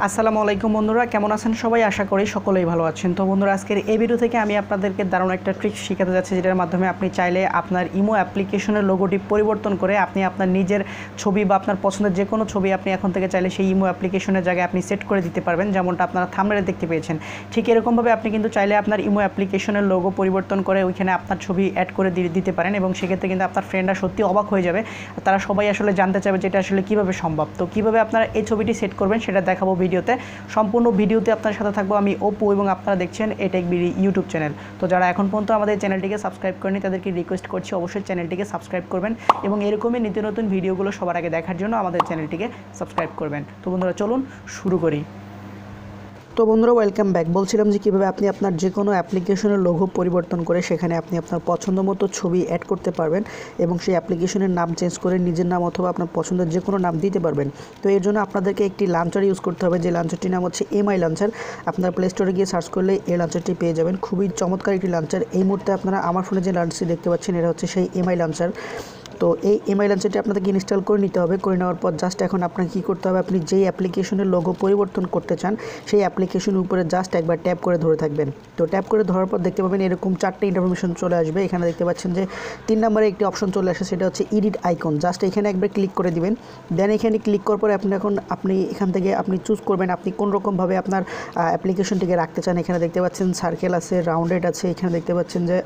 আসসালামু আলাইকুম বন্ধুরা, কেমন আছেন সবাই? আশা করি সকলেই ভালো আছেন। তো বন্ধুরা, আজকের এই ভিডিও থেকে আমি আপনাদেরকে দারুণ একটা ট্রিক শেখাতে যাচ্ছি, যেটার মাধ্যমে আপনি চাইলে আপনার ইমো অ্যাপ্লিকেশনের লোগোটি পরিবর্তন করে আপনি আপনার নিজের ছবি বা আপনার পছন্দের যে কোনো ছবি আপনি এখন থেকে চাইলে সেই ইমো অ্যাপ্লিকেশনের জায়গায় আপনি সেট করে দিতে পারবেন, যেমনটা আপনারা থাম্বনেলে দেখতে পেয়েছেন। ঠিক এরকমভাবে আপনি কিন্তু চাইলে আপনার ইমো অ্যাপ্লিকেশনের লোগো পরিবর্তন করে ওইখানে আপনার ছবি অ্যাড করে দিতে পারেন, এবং সেক্ষেত্রে কিন্তু আপনার ফ্রেন্ডরা সত্যি অবাক হয়ে যাবে। তারা সবাই আসলে জানতে চাইবে যে এটা আসলে কীভাবে সম্ভব। তো কীভাবে আপনারা এই ছবিটি সেট করবেন সেটা দেখাবো ভিডিওতে। সম্পূর্ণ ভিডিওতে আপনার সাথে থাকবো আমি, অপু, এবং আপনারা দেখছেন এটেক বিডি ইউটিউব চ্যানেল। তো যারা এখন পর্যন্ত আমাদের চ্যানেলটিকে সাবস্ক্রাইব করেনি তাদেরকে রিকোয়েস্ট করছি অবশ্যই চ্যানেলটিকে সাবস্ক্রাইব করবেন, এবং এরকমই নিত্য নতুন ভিডিওগুলো সবার আগে দেখার জন্য আমাদের চ্যানেলটিকে সাবস্ক্রাইব করবেন। তো বন্ধুরা, চলুন শুরু করি। তো বন্ধুরা, ওয়েলকাম ব্যাক। বলছিলাম যে কীভাবে আপনি আপনার যে কোনো অ্যাপ্লিকেশনের লোগো পরিবর্তন করে সেখানে আপনি আপনার পছন্দ মতো ছবি অ্যাড করতে পারবেন, এবং সেই অ্যাপ্লিকেশনের নাম চেঞ্জ করে নিজের নাম অথবা আপনার পছন্দের যে কোনো নাম দিতে পারবেন। তো এর জন্য আপনাদেরকে একটি লাঞ্চার ইউজ করতে হবে, যে লাঞ্চারটির নাম হচ্ছে এমআই লাঞ্চার। আপনার প্লে স্টোরে গিয়ে সার্চ করলে এই লাঞ্চারটি পেয়ে যাবেন। খুবই চমৎকার একটি লাঞ্চার। এই মুহূর্তে আপনারা আমার ফোনে যে লাঞ্চারটি দেখতে পাচ্ছেন এটা হচ্ছে সেই এমআই লাঞ্চার। তো এই এমআই লাঞ্চারটি আপনাদেরকে ইনস্টল করে নিতে হবে। করে নেওয়ার পর জাস্ট এখন আপনাকে কী করতে হবে, আপনি যেই অ্যাপ্লিকেশনের লোগো পরিবর্তন করতে চান সেই অ্যাপ্লিকেশনের উপরে জাস্ট একবার ট্যাপ করে ধরে থাকবেন। তো ট্যাপ করে ধরার পর দেখতে পাবেন এরকম 4টে ইনফরমেশন চলে আসবে। এখানে দেখতে পাচ্ছেন যে 3 নম্বরে একটি অপশন চলে আসে, সেটা হচ্ছে এডিট আইকন। জাস্ট এখানে একবার ক্লিক করে দিবেন। দেন এখানে ক্লিক করার পরে আপনি এখান থেকে আপনি চুজ করবেন আপনি কোন রকমভাবে আপনার অ্যাপ্লিকেশনটিকে রাখতে চান। এখানে দেখতে পাচ্ছেন সার্কেল আছে, রাউন্ডেড আছে, এখানে দেখতে পাচ্ছেন যে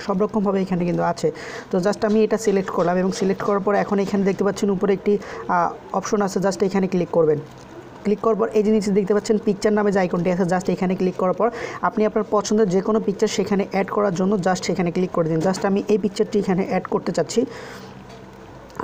সব রকমভাবে এখানে কিন্তু আছে। তো জাস্ট আমি এটা সিলেক্ট করলাম, এবং সিলেক্ট করার পর এখন এখানে দেখতে পাচ্ছেন উপরে একটি অপশন আছে, জাস্ট এখানে ক্লিক করবেন। ক্লিক করার পর এই জিনিস দেখতে পাচ্ছেন পিকচার নামে যে আইকনটি আছে, জাস্ট এখানে ক্লিক করার পর আপনি আপনার পছন্দের যে কোনো পিকচার সেখানে অ্যাড করার জন্য জাস্ট সেখানে ক্লিক করে দিন। জাস্ট আমি এই পিকচারটি এখানে অ্যাড করতে চাচ্ছি,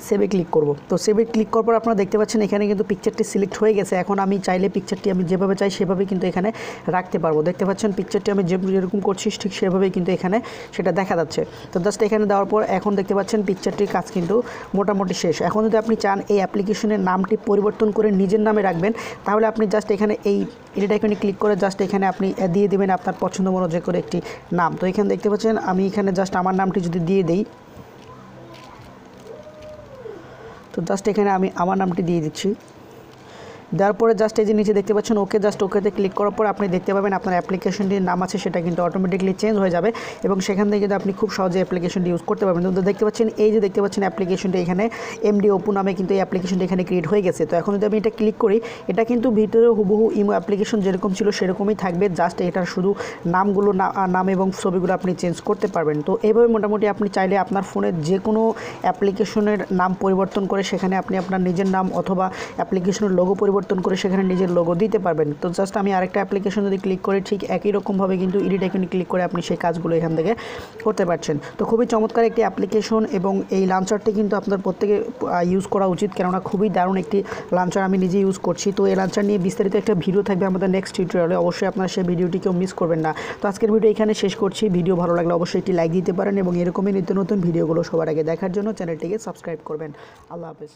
সেভে ক্লিক করব। তো সেভে ক্লিক করার পর আপনারা দেখতে পাচ্ছেন এখানে কিন্তু পিকচারটি সিলেক্ট হয়ে গেছে। এখন আমি চাইলে পিকচারটি আমি যেভাবে চাই সেভাবেই কিন্তু এখানে রাখতে পারবো। দেখতে পাচ্ছেন পিকচারটি আমি যেরকম করছি ঠিক সেভাবেই কিন্তু এখানে সেটা দেখা যাচ্ছে। তো জাস্ট এখানে দেওয়ার পর এখন দেখতে পাচ্ছেন পিকচারটির কাজ কিন্তু মোটামুটি শেষ। এখন যদি আপনি চান এই অ্যাপ্লিকেশনের নামটি পরিবর্তন করে নিজের নামে রাখবেন, তাহলে আপনি জাস্ট এখানে এই এডিট আইকনে ক্লিক করে জাস্ট এখানে আপনি দিয়ে দেবেন আপনার পছন্দ মতো যে করে একটি নাম। তো এখানে দেখতে পাচ্ছেন আমি এখানে জাস্ট আমার নামটি যদি দিয়ে দিই, তো জাস্ট এখানে আমি আমার নামটি দিয়ে দিচ্ছি। দেওয়ার পরে জাস্ট এই যে নিচে দেখতে পাচ্ছেন ওকে, জাস্ট ওকেতে ক্লিক করার পর আপনি দেখতে পাবেন আপনার অ্যাপ্লিকেশনটির নাম আছে সেটা কিন্তু অটোমেটিকলি চেঞ্জ হয়ে যাবে, এবং সেখান থেকে কিন্তু আপনি খুব সহজে অ্যাপ্লিকেশনটি ইউজ করতে পারবেন। তো দেখতে পাচ্ছেন এই যে দেখতে পাচ্ছেন অ্যাপ্লিকেশনটি এখানে এমডি অপু নামে কিন্তু এই অ্যাপ্লিকেশনটি এখানে ক্রিয়েট হয়ে গেছে। তো এখন যদি আমি এটা ক্লিক করি, এটা কিন্তু ভিতরে হুবহু ইমো অ্যাপ্লিকেশন যেরকম ছিল সেরকমই থাকবে, জাস্ট এটার শুধু নামগুলো নাম এবং ছবিগুলো আপনি চেঞ্জ করতে পারবেন। তো এইভাবে মোটামুটি আপনি চাইলে আপনার ফোনের যে কোনো অ্যাপ্লিকেশনের নাম পরিবর্তন করে সেখানে আপনি আপনার নিজের নাম অথবা অ্যাপ্লিকেশনের লোগো পরিবর্তন করে সেখানে নিজের লোগো দিতে পারবেন। তো জাস্ট আমি আরেকটা অ্যাপ্লিকেশন যদি ক্লিক করি, ঠিক একই রকমভাবে কিন্তু এডিট আইকনে ক্লিক করে আপনি সেই কাজগুলো এখান থেকে করতে পারছেন। তো খুবই চমৎকার একটি অ্যাপ্লিকেশন, এবং এই লাঞ্চারটি কিন্তু আপনার প্রত্যেকে ইউজ করা উচিত, কেননা খুবই দারুণ একটি লাঞ্চার, আমি নিজে ইউজ করছি। তো এই লাঞ্চার নিয়ে বিস্তারিত একটা ভিডিও থাকবে আমাদের নেক্সট টিউটোরিয়ালে, অবশ্যই আপনারা সেই ভিডিওটিকেও মিস করবেন না। তো আজকের ভিডিও এখানে শেষ করছি। ভিডিও ভালো লাগলে অবশ্যই একটি লাইক দিতে পারেন, এবং এরকমই নিত্য নতুন ভিডিওগুলো সবার আগে দেখার জন্য চ্যানেলটিকে সাবস্ক্রাইব করবেন। আল্লাহ হাফেজ।